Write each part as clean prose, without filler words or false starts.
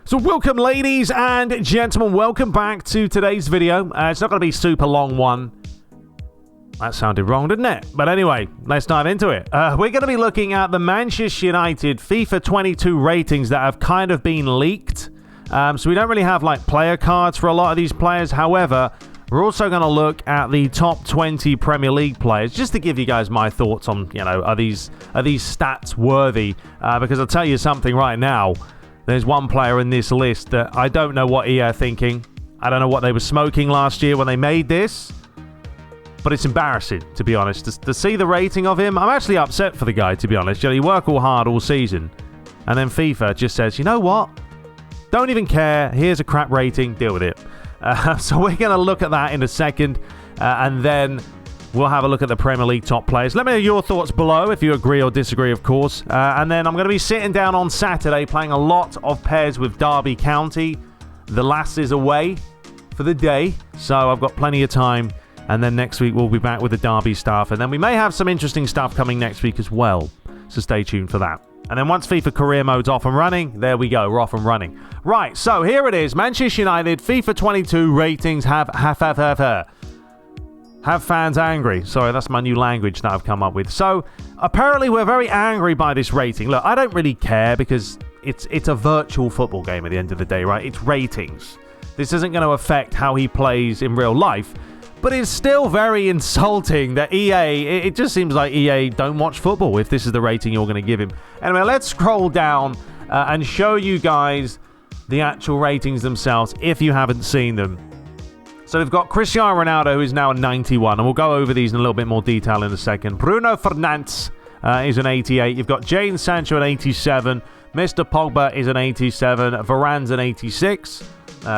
So welcome, ladies and gentlemen, welcome back to today's video. It's not going to be a super long one. That sounded wrong, didn't it? But anyway, let's dive into it. We're going to be looking at the Manchester United FIFA 22 ratings that have kind of been leaked. So we don't really have like player cards for a lot of these players. However, we're also going to look at the top 20 Premier League players just to give you guys my thoughts on, are these stats worthy? Because I'll tell you something right now. There's one player in this list that I don't know what EA are thinking. I don't know what they were smoking last year when they made this. But it's embarrassing, to be honest. To see the rating of him, I'm actually upset for the guy, to be honest. He worked all hard all season. And then FIFA just says, you know what? Don't even care. Here's a crap rating. Deal with it. So we're going to look at that in a second. And then we'll have a look at the Premier League top players. Let me know your thoughts below if you agree or disagree, of course. And then I'm going to be sitting down on Saturday playing a lot of pairs with Derby County. The lass is away for the day, so I've got plenty of time. And then next week we'll be back with the Derby stuff. And then we may have some interesting stuff coming next week as well. So stay tuned for that. And then once FIFA career mode's off and running, there we go, we're off and running. Right, so here it is. Manchester United FIFA 22 ratings have fans angry. Sorry, that's my new language that I've come up with. So, apparently we're very angry by this rating. Look, I don't really care because it's a virtual football game at the end of the day, right? It's ratings. This isn't going to affect how he plays in real life. But it's still very insulting that EA, it just seems like EA don't watch football if this is the rating you're going to give him. Anyway, let's scroll down and show you guys the actual ratings themselves if you haven't seen them. So we've got Cristiano Ronaldo, who is now a 91, and we'll go over these in a little bit more detail in a second. Bruno Fernandes is an 88. You've got Jadon Sancho an 87. Mr. Pogba is an 87. Varane's an 86.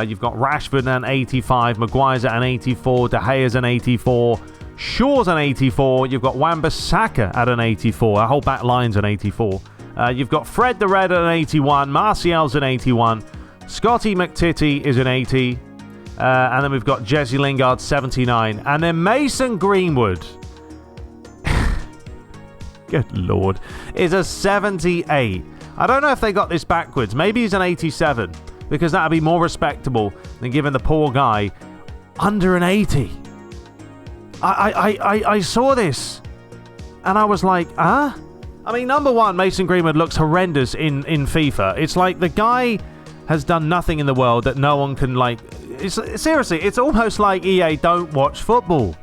You've got Rashford an 85. Maguire's at an 84. De Gea's an 84. Shaw's an 84. You've got Wan-Bissaka at an 84. Our whole back line's an 84. You've got Fred the Red at an 81. Martial's an 81. Scotty McTitty is an 80. And then we've got Jesse Lingard, 79. And then Mason Greenwood, good lord, is a 78. I don't know if they got this backwards. Maybe he's an 87, because that would be more respectable than giving the poor guy under an 80. I saw this, and I was like, huh? I mean, number one, Mason Greenwood looks horrendous in FIFA. It's like the guy has done nothing in the world that no one can, like... Seriously, it's almost like EA don't watch football.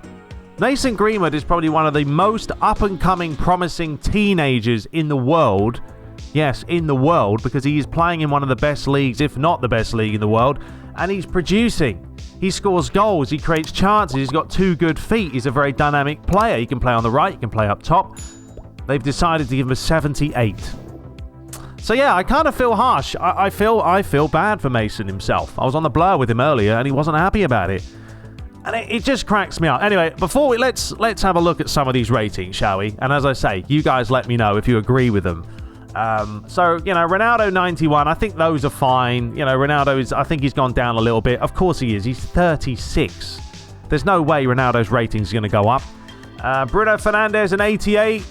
Mason Greenwood is probably one of the most up-and-coming, promising teenagers in the world. Yes, in the world, because he is playing in one of the best leagues, if not the best league in the world, and he's producing. He scores goals, he creates chances, he's got 2 good feet, he's a very dynamic player. He can play on the right, he can play up top. They've decided to give him a 78. So yeah, I kind of feel harsh. I feel bad for Mason himself. I was on the blur with him earlier, and he wasn't happy about it, and it just cracks me up. Anyway, before we let's have a look at some of these ratings, shall we? And as I say, you guys let me know if you agree with them. So Ronaldo 91. I think those are fine. Ronaldo I think he's gone down a little bit. Of course he is. He's 36. There's no way Ronaldo's rating is going to go up. Bruno Fernandes an 88.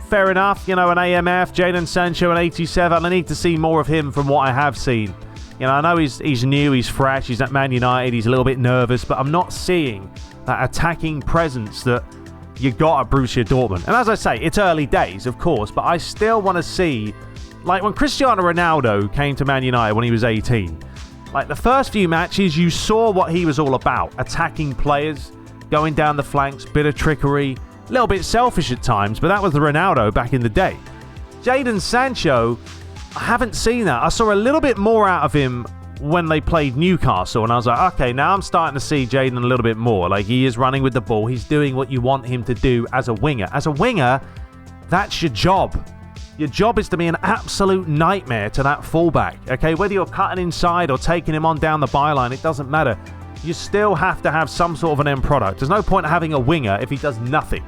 Fair enough, an AMF. Jadon Sancho an 87. I need to see more of him from what I have seen. I know he's new, he's fresh, he's at Man United, he's a little bit nervous, but I'm not seeing that attacking presence that you got at Borussia Dortmund. And as I say, it's early days, of course, but I still want to see, like when Cristiano Ronaldo came to Man United when he was 18, like the first few matches, you saw what he was all about. Attacking players, going down the flanks, bit of trickery, a little bit selfish at times, but that was the Ronaldo back in the day. Jadon Sancho, I haven't seen that. I saw a little bit more out of him when they played Newcastle, and I was like, okay, now I'm starting to see Jadon a little bit more. Like, he is running with the ball. He's doing what you want him to do as a winger. As a winger, that's your job. Your job is to be an absolute nightmare to that fullback, okay? Whether you're cutting inside or taking him on down the byline, it doesn't matter. You still have to have some sort of an end product. There's no point having a winger if he does nothing.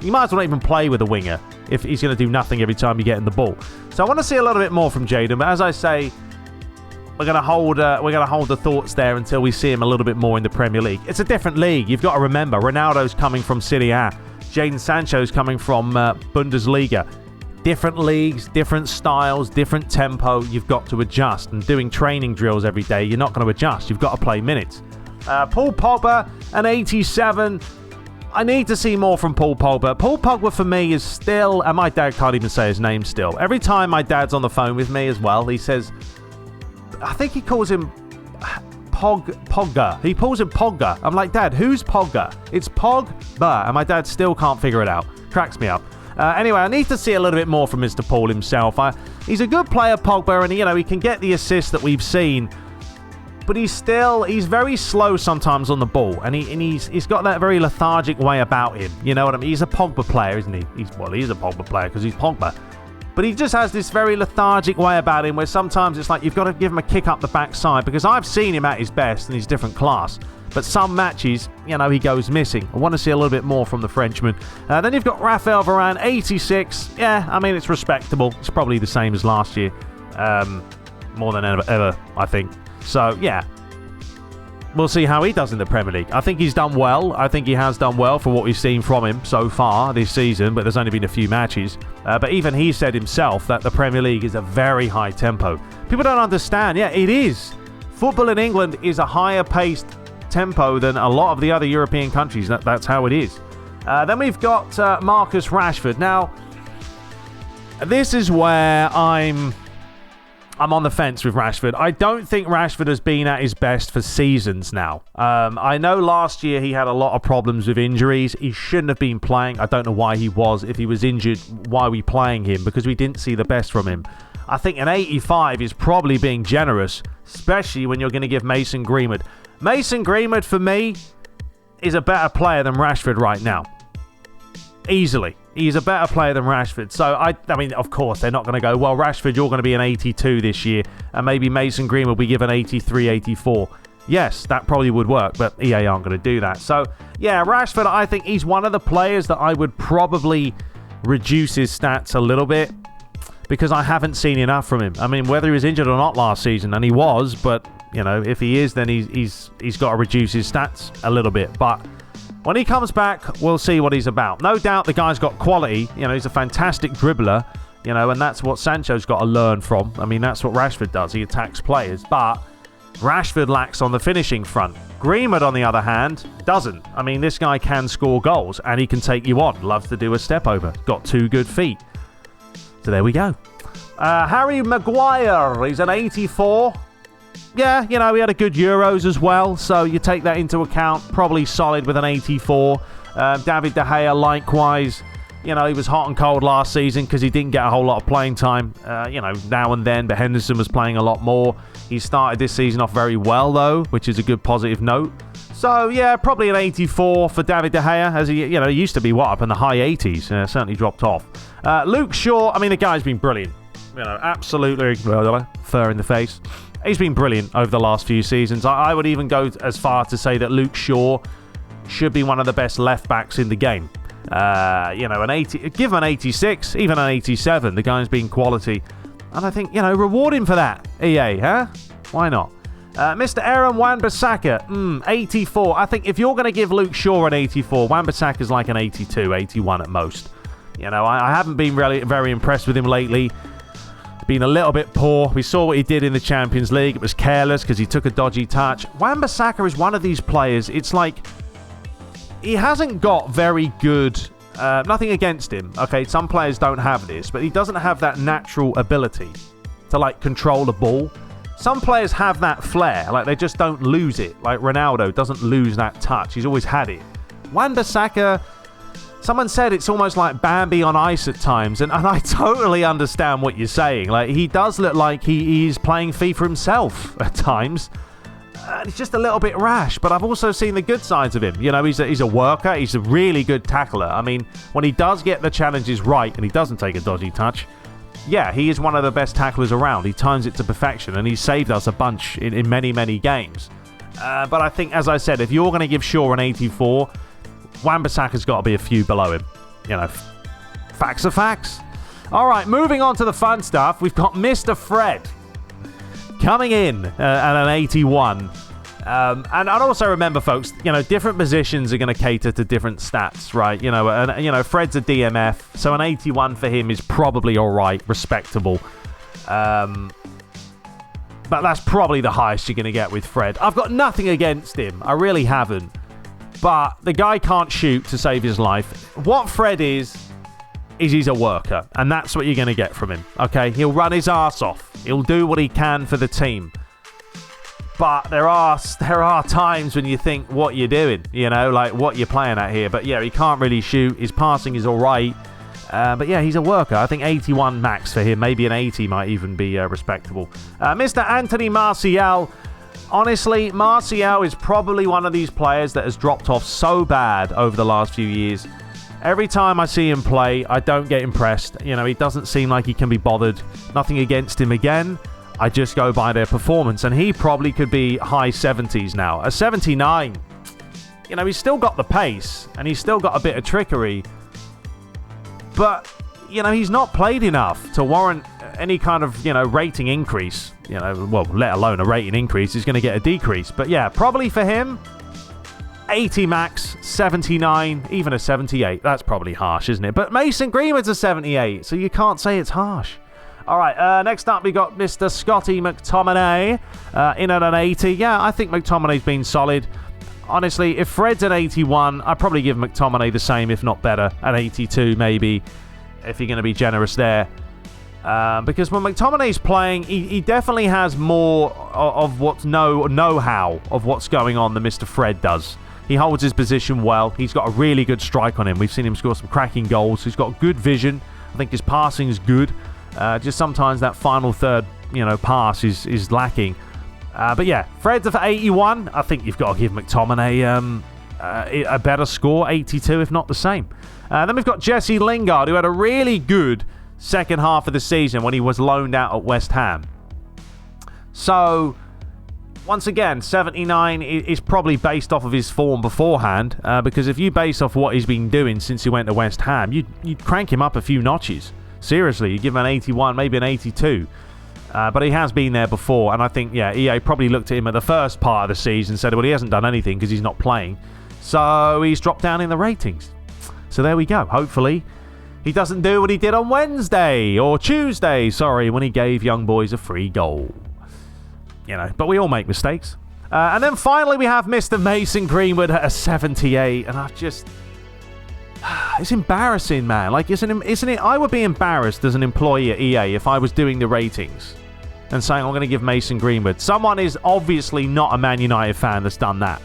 You might as well not even play with a winger if he's going to do nothing every time you get in the ball. So I want to see a little bit more from Jadon, but as I say, we're going to hold the thoughts there until we see him a little bit more in the Premier League. It's a different league. You've got to remember, Ronaldo's coming from Serie A. Jadon Sancho's coming from Bundesliga. different leagues, different styles, different tempo. You've got to adjust. And doing training drills every day, you're not going to adjust. You've got to play minutes. Paul Pogba, an 87. I need to see more from Paul Pogba. Paul Pogba for me is still, and my dad can't even say his name still. Every time my dad's on the phone with me as well, he says, I think he calls him Pogba. He calls him Pogba. I'm like, Dad, who's Pogba? It's Pogba. And my dad still can't figure it out. Cracks me up. Anyway, I need to see a little bit more from Mr. Paul himself. He's a good player, Pogba, and he can get the assists that we've seen. But he's very slow sometimes on the ball, and he's got that very lethargic way about him. You know what I mean? He's a Pogba player, isn't he? He's a Pogba player because he's Pogba. But he just has this very lethargic way about him where sometimes it's like you've got to give him a kick up the backside, because I've seen him at his best and he's different class. But some matches, he goes missing. I want to see a little bit more from the Frenchman. Then you've got Raphael Varane, 86. Yeah, I mean, it's respectable. It's probably the same as last year. More than ever, I think. So, yeah, we'll see how he does in the Premier League. I think he's done well. I think he has done well for what we've seen from him so far this season, but there's only been a few matches. But even he said himself that the Premier League is a very high tempo. People don't understand. Yeah, it is. Football in England is a higher paced tempo than a lot of the other European countries. That's how it is. Then we've got Marcus Rashford. Now, this is where I'm on the fence with Rashford. I don't think Rashford has been at his best for seasons now. I know last year he had a lot of problems with injuries. He shouldn't have been playing. I don't know why he was. If he was injured, why are we playing him? Because we didn't see the best from him. I think an 85 is probably being generous, especially when you're going to give Mason Greenwood. Mason Greenwood, for me, is a better player than Rashford right now. Easily. He's a better player than Rashford. So, I mean, of course, they're not going to go, well, Rashford, you're going to be an 82 this year, and maybe Mason Green will be given 83, 84. Yes, that probably would work, but EA aren't going to do that. So, yeah, Rashford, I think he's one of the players that I would probably reduce his stats a little bit, because I haven't seen enough from him. I mean, whether he was injured or not last season, and he was, but, if he is, then he's got to reduce his stats a little bit. But when he comes back, we'll see what he's about. No doubt the guy's got quality. He's a fantastic dribbler, and that's what Sancho's got to learn from. I mean, that's what Rashford does. He attacks players. But Rashford lacks on the finishing front. Greenwood, on the other hand, doesn't. I mean, this guy can score goals, and he can take you on. Loves to do a step over. Got 2 good feet. So there we go. Harry Maguire, he's an 84. Yeah, he had a good Euros as well, so you take that into account. Probably solid with an 84. David De Gea, likewise. He was hot and cold last season because he didn't get a whole lot of playing time, now and then, but Henderson was playing a lot more. He started this season off very well, though, which is a good positive note. So, yeah, probably an 84 for David De Gea, as he, used to be, up in the high 80s. Certainly dropped off. Luke Shaw, I mean, the guy's been brilliant. Absolutely fur in the face. He's been brilliant over the last few seasons. I would even go as far to say that Luke Shaw should be one of the best left-backs in the game. An 80, give him an 86, even an 87. The guy's been quality. And I think, reward him for that, EA, huh? Why not? Mr. Aaron Wan-Bissaka, 84. I think if you're going to give Luke Shaw an 84, Wan-Bissaka's like an 82, 81 at most. I haven't been really very impressed with him lately. Been a little bit poor. We saw what he did in the Champions League. It was careless because he took a dodgy touch. Wan-Bissaka is one of these players. It's like he hasn't got very good. Nothing against him. Okay, some players don't have this, but he doesn't have that natural ability to control the ball. Some players have that flair. They just don't lose it. Like Ronaldo doesn't lose that touch. He's always had it. Wan-Bissaka. Someone said it's almost like Bambi on ice at times, and I totally understand what you're saying. He does look like he's playing FIFA himself at times. It's just a little bit rash, but I've also seen the good sides of him. He's a worker. He's a really good tackler. I mean, when he does get the challenges right and he doesn't take a dodgy touch, yeah, he is one of the best tacklers around. He times it to perfection, and he's saved us a bunch in many, many games. But I think, as I said, if you're going to give Shaw an 84... Wan-Bissaka's got to be a few below him. Facts are facts. All right, moving on to the fun stuff. We've got Mr. Fred coming in at an 81. And I'd also remember, folks, different positions are going to cater to different stats, right? And Fred's a DMF, so an 81 for him is probably all right, respectable. But that's probably the highest you're going to get with Fred. I've got nothing against him. I really haven't. But the guy can't shoot to save his life. What Fred is he's a worker, and that's what you're going to get from him, okay? He'll run his ass off. He'll do what he can for the team. But there are times when you think, what you're doing, like what you're playing at here. But yeah, he can't really shoot. His passing is all right. But yeah, he's a worker. I think 81 max for him. Maybe an 80 might even be respectable. Mr. Anthony Martial. Honestly, Martial is probably one of these players that has dropped off so bad over the last few years. Every time I see him play, I don't get impressed. He doesn't seem like he can be bothered. Nothing against him again. I just go by their performance, and he probably could be high 70s now. A 79, he's still got the pace, and he's still got a bit of trickery, but, he's not played enough to warrant any kind of, rating increase. Well, let alone a rating increase. He's going to get a decrease. But yeah, probably for him, 80 max, 79, even a 78. That's probably harsh, isn't it? But Mason Greenwood's a 78, so you can't say it's harsh. All right, next up we got Mr. Scotty McTominay in at an 80. Yeah, I think McTominay's been solid. Honestly, if Fred's an 81, I'd probably give McTominay the same, if not better, an 82 maybe, if you're going to be generous there. Because when McTominay's playing, he definitely has more of what's know-how of what's going on than Mr. Fred does. He holds his position well. He's got a really good strike on him. We've seen him score some cracking goals. He's got good vision. I think his passing is good. Just sometimes that final third, pass is lacking. But yeah, Fred's for 81. I think you've got to give McTominay a better score, 82, if not the same. Then we've got Jesse Lingard, who had a really good second half of the season when he was loaned out at West Ham. So, once again, 79 is probably based off of his form beforehand, because if you base off what he's been doing since he went to West Ham, you'd crank him up a few notches. Seriously, you give him an 81, maybe an 82. But he has been there before, and I think, yeah, EA probably looked at him at the first part of the season and said, well, he hasn't done anything because he's not playing. So he's dropped down in the ratings. So there we go. Hopefully, he doesn't do what he did on Tuesday, when he gave young boys a free goal. But we all make mistakes. And then finally, we have Mr. Mason Greenwood at a 78, and I've just... It's embarrassing, man. Like, isn't it? I would be embarrassed as an employee at EA if I was doing the ratings and saying I'm going to give Mason Greenwood. Someone is obviously not a Man United fan that's done that.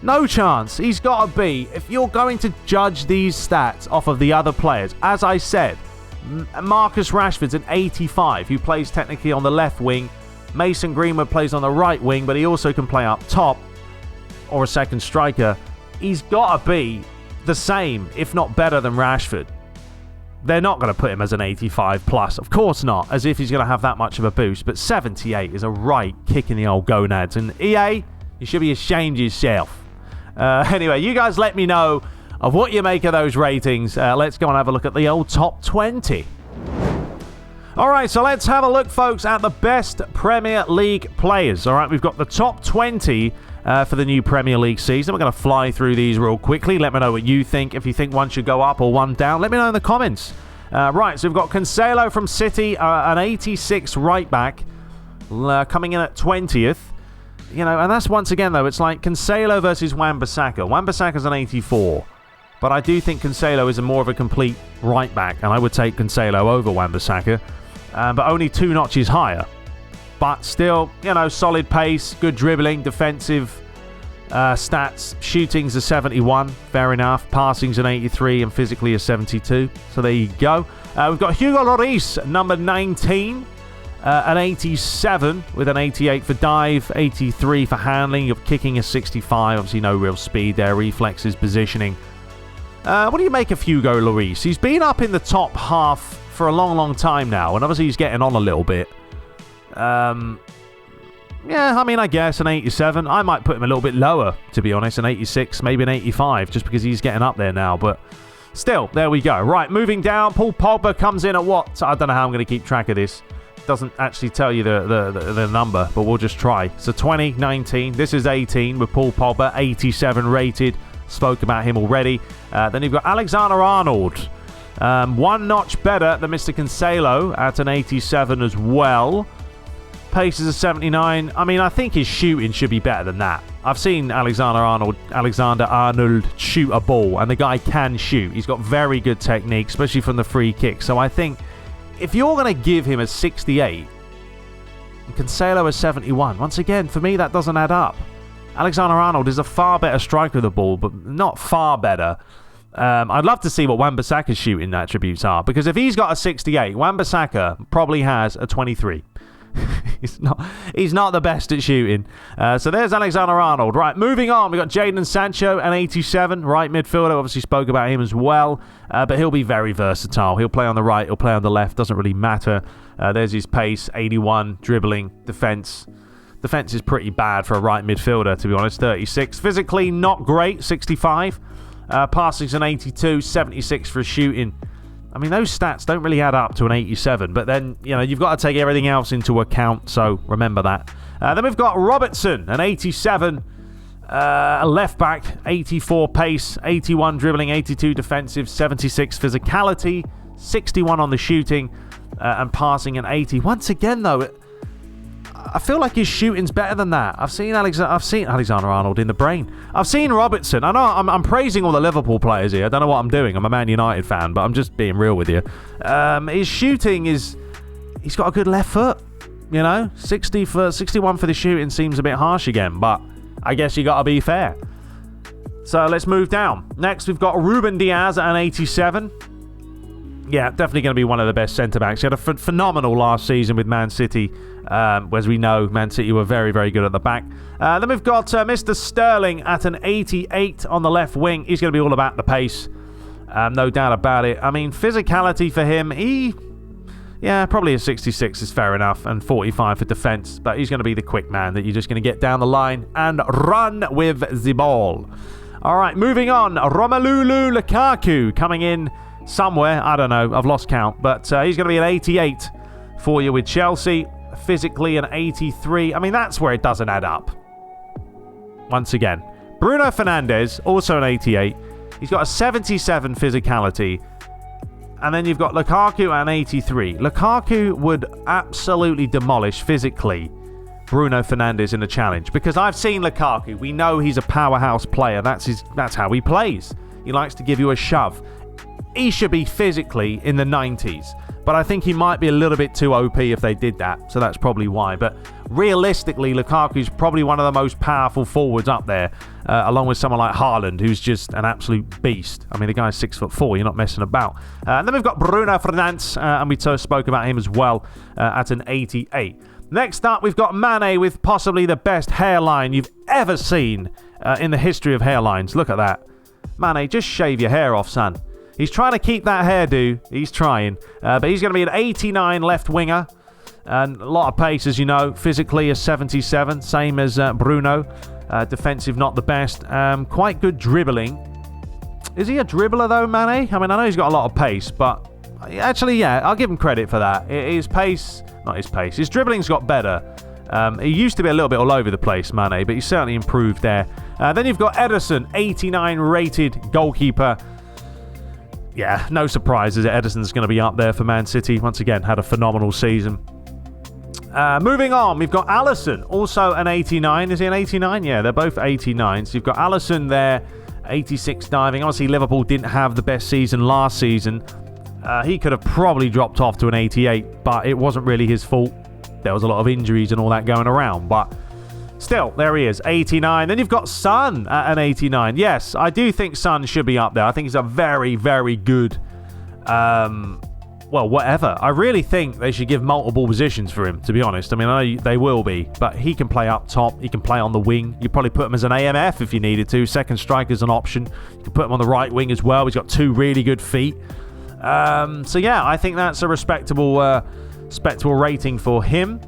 No chance. He's got to be. If you're going to judge these stats off of the other players, as I said, Marcus Rashford's an 85, who plays technically on the left wing. Mason Greenwood plays on the right wing, but he also can play up top or a second striker. He's got to be the same, if not better than Rashford. They're not going to put him as an 85 plus. Of course not, as if he's going to have that much of a boost. But 78 is a right kick in the old gonads. And EA, you should be ashamed of yourself. Anyway, you guys let me know of what you make of those ratings. Let's go and have a look at the old top 20. Alright, so let's have a look, folks, at the best Premier League players. Alright, we've got the top 20 for the new Premier League season. We're going to fly through these real quickly. Let me know what you think. If you think one should go up or one down, let me know in the comments. Right, so we've got Cancelo from City, an 86 right back, coming in at 20th. And that's once again, though, it's like Cancelo versus Wan-Bissaka. Wan-Bissaka's an 84. But I do think Cancelo is a more of a complete right back, and I would take Cancelo over Wan-Bissaka, but only 2 notches higher. But still, solid pace, good dribbling, defensive stats. Shooting's a 71, fair enough. Passing's an 83 and physically a 72. So there you go. We've got Hugo Lloris, number 19, an 87 with an 88 for dive, 83 for handling, of kicking a 65. Obviously no real speed there, reflexes, positioning. What do you make of Hugo Lloris? He's been up in the top half for a long, long time now, and obviously he's getting on a little bit. Yeah, I mean, I guess an 87. I might put him a little bit lower, to be honest, an 86, maybe an 85, just because he's getting up there now. But still, there we go. Right, moving down, Paul Pogba comes in at what? I don't know how I'm going to keep track of this. Doesn't actually tell you the number, but we'll just try. So 20, 19. This is 18 with Paul Pogba, 87 rated. Spoke about him already. Then you've got Alexander-Arnold. One notch better than Mr. Cancelo at an 87 as well. Pace is a 79. I mean, I think his shooting should be better than that. I've seen Alexander-Arnold shoot a ball, and the guy can shoot. He's got very good technique, especially from the free kick. So I think if you're going to give him a 68 and Cancelo a 71, once again, for me, that doesn't add up. Alexander-Arnold is a far better striker of the ball, but not far better. I'd love to see what Wan-Bissaka's shooting attributes are, because if he's got a 68, Wan-Bissaka probably has a 23. He's not the best at shooting. So there's Alexander-Arnold. Right, moving on. We've got Jadon Sancho, an 87. Right midfielder. Obviously spoke about him as well. But he'll be very versatile. He'll play on the right. He'll play on the left. Doesn't really matter. There's his pace. 81. Dribbling. Defense. Defense is pretty bad for a right midfielder, to be honest. 36. Physically, not great. 65. Passing's an 82. 76 for shooting. I mean, those stats don't really add up to an 87, but then, you know, you've got to take everything else into account, so remember that. Then we've got Robertson, an 87, left back, 84 pace, 81 dribbling, 82 defensive, 76 physicality, 61 on the shooting, and passing an 80. Once again, though, I feel like his shooting's better than that. I've seen Alexander-Arnold in the brain. I've seen Robertson. I know I'm praising all the Liverpool players here. I don't know what I'm doing. I'm a Man United fan, but I'm just being real with you. His shooting he's got a good left foot. You know, 61 for the shooting seems a bit harsh again, but I guess you got to be fair. So let's move down. Next, we've got Ruben Diaz at an 87. Yeah, definitely going to be one of the best centre-backs. He had a phenomenal last season with Man City. As we know, Man City were very, very good at the back. Then we've got Mr. Sterling at an 88 on the left wing. He's going to be all about the pace. No doubt about it. I mean, physicality for him, probably a 66 is fair enough, and 45 for defence. But he's going to be the quick man that you're just going to get down the line and run with the ball. All right, moving on. Romelu Lukaku coming in somewhere. I don't know. I've lost count. But he's going to be an 88 for you with Chelsea. Physically an 83. I mean, that's where it doesn't add up. Once again. Bruno Fernandes, also an 88. He's got a 77 physicality. And then you've got Lukaku at an 83. Lukaku would absolutely demolish physically Bruno Fernandes in a challenge. Because I've seen Lukaku. We know he's a powerhouse player. That's how he plays. He likes to give you a shove. He should be physically in the 90s. But I think he might be a little bit too OP if they did that. So that's probably why. But realistically, Lukaku's probably one of the most powerful forwards up there. Along with someone like Haaland, who's just an absolute beast. I mean, the guy's 6'4". You're not messing about. And then we've got Bruno Fernandes. And we spoke about him as well at an 88. Next up, we've got Mane with possibly the best hairline you've ever seen in the history of hairlines. Look at that. Mane, just shave your hair off, son. He's trying to keep that hairdo. He's trying. But he's going to be an 89 left winger. And a lot of pace, as you know. Physically a 77. Same as Bruno. Defensive, not the best. Quite good dribbling. Is he a dribbler, though, Mane? I mean, I know he's got a lot of pace. But actually, yeah, I'll give him credit for that. His pace... Not his pace. His dribbling's got better. He used to be a little bit all over the place, Mane. But he's certainly improved there. Then you've got Ederson. 89 rated goalkeeper. Yeah, no surprises. Ederson's going to be up there for Man City. Once again, had a phenomenal season. Moving on, we've got Alisson, also an 89. Is he an 89? Yeah, they're both 89. So you've got Alisson there, 86 diving. Obviously, Liverpool didn't have the best season last season. He could have probably dropped off to an 88, but it wasn't really his fault. There was a lot of injuries and all that going around, but... Still, there he is, 89. Then you've got Son at an 89. Yes, I do think Son should be up there. I think he's a very, very good, whatever. I really think they should give multiple positions for him, to be honest. I mean, I know they will be, but he can play up top. He can play on the wing. You probably put him as an AMF if you needed to. Second striker's an option. You can put him on the right wing as well. He's got two really good feet. So, yeah, I think that's a respectable rating for him.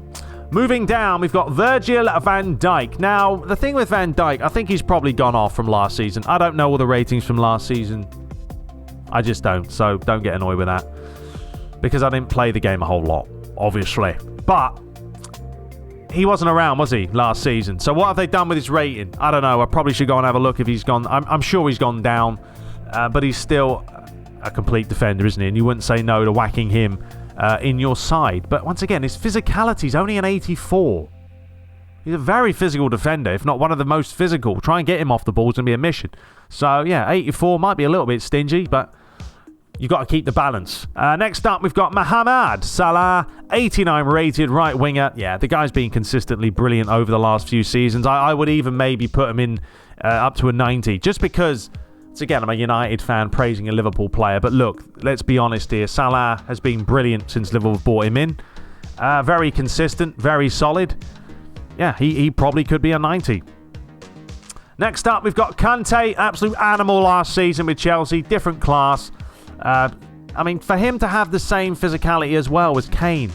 Moving down, we've got Virgil van Dijk. Now, the thing with Van Dijk, I think he's probably gone off from last season. I don't know all the ratings from last season. I just don't, so don't get annoyed with that. Because I didn't play the game a whole lot. obviously. But he wasn't around, was he, last season? So what have they done with his rating? I don't know. I probably should go and have a look if he's gone. I'm sure he's gone down, but he's still a complete defender, isn't he? And you wouldn't say no to whacking him in your side. But once again, his physicality is only an 84. He's a very physical defender, if not one of the most physical. Try and get him off the ball is going to be a mission. So, yeah, 84 might be a little bit stingy, but you've got to keep the balance. Next up, we've got Mohamed Salah, 89 rated right winger. Yeah, the guy's been consistently brilliant over the last few seasons. I would even maybe put him in up to a 90, just because, once again, I'm a United fan praising a Liverpool player. But look, let's be honest here. Salah has been brilliant since Liverpool brought him in. Very consistent, very solid. Yeah, he probably could be a 90. Next up, we've got Kante, absolute animal last season with Chelsea, different class. I mean, for him to have the same physicality as well as Kane.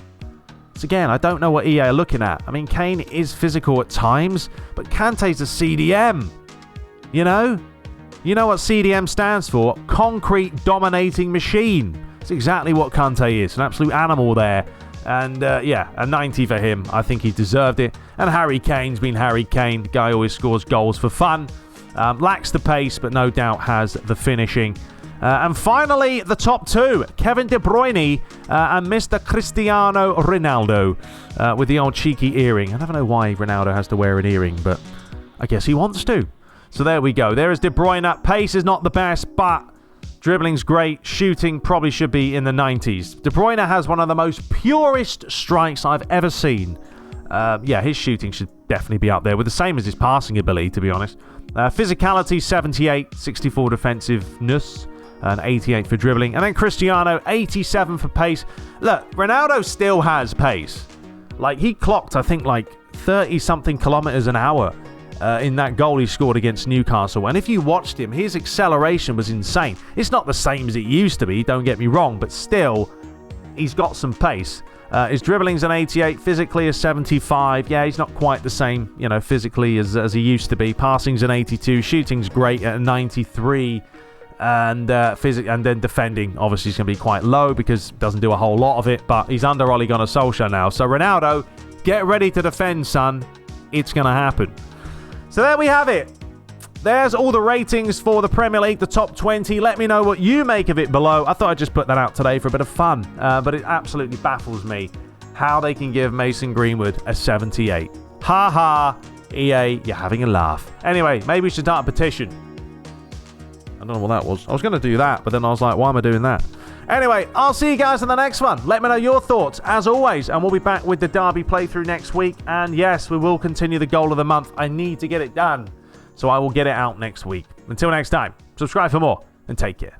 So again, I don't know what EA are looking at. I mean, Kane is physical at times, but Kante's a CDM. You know? You know what CDM stands for? Concrete Dominating Machine. It's exactly what Kante is, an absolute animal there. And yeah, a 90 for him. I think he deserved it. And Harry Kane's been Harry Kane. The guy always scores goals for fun. Lacks the pace, but no doubt has the finishing. And finally, the top two. Kevin De Bruyne and Mr. Cristiano Ronaldo with the old cheeky earring. I never know why Ronaldo has to wear an earring, but I guess he wants to. So there we go. There is De Bruyne. Pace is not the best, but dribbling's great. Shooting probably should be in the 90s. De Bruyne has one of the most purest strikes I've ever seen. Yeah, his shooting should definitely be up there with the same as his passing ability, to be honest. Physicality, 78, 64 defensiveness, and 88 for dribbling. And then Cristiano, 87 for pace. Look, Ronaldo still has pace. Like, he clocked, I think, like 30-something kilometers an hour in that goal he scored against Newcastle. And if you watched him, his acceleration was insane. It's not the same as it used to be, don't get me wrong, but still, he's got some pace. His dribbling's an 88, physically a 75. Yeah, he's not quite the same, you know, physically as he used to be. Passing's an 82, shooting's great at a 93, and then defending obviously is going to be quite low because doesn't do a whole lot of it, but he's under Ole Gunnar Solskjaer now. So Ronaldo, get ready to defend, son. It's going to happen. So there we have it. There's all the ratings for the Premier League, the top 20. Let me know what you make of it below. I thought I'd just put that out today for a bit of fun. But it absolutely baffles me how they can give Mason Greenwood a 78. Ha ha, EA, you're having a laugh. Anyway, maybe we should start a petition. I don't know what that was. I was going to do that, but then I was like, why am I doing that? Anyway, I'll see you guys in the next one. Let me know your thoughts, as always, and we'll be back with the Derby playthrough next week. And yes, we will continue the goal of the month. I need to get it done, so I will get it out next week. Until next time, subscribe for more, and take care.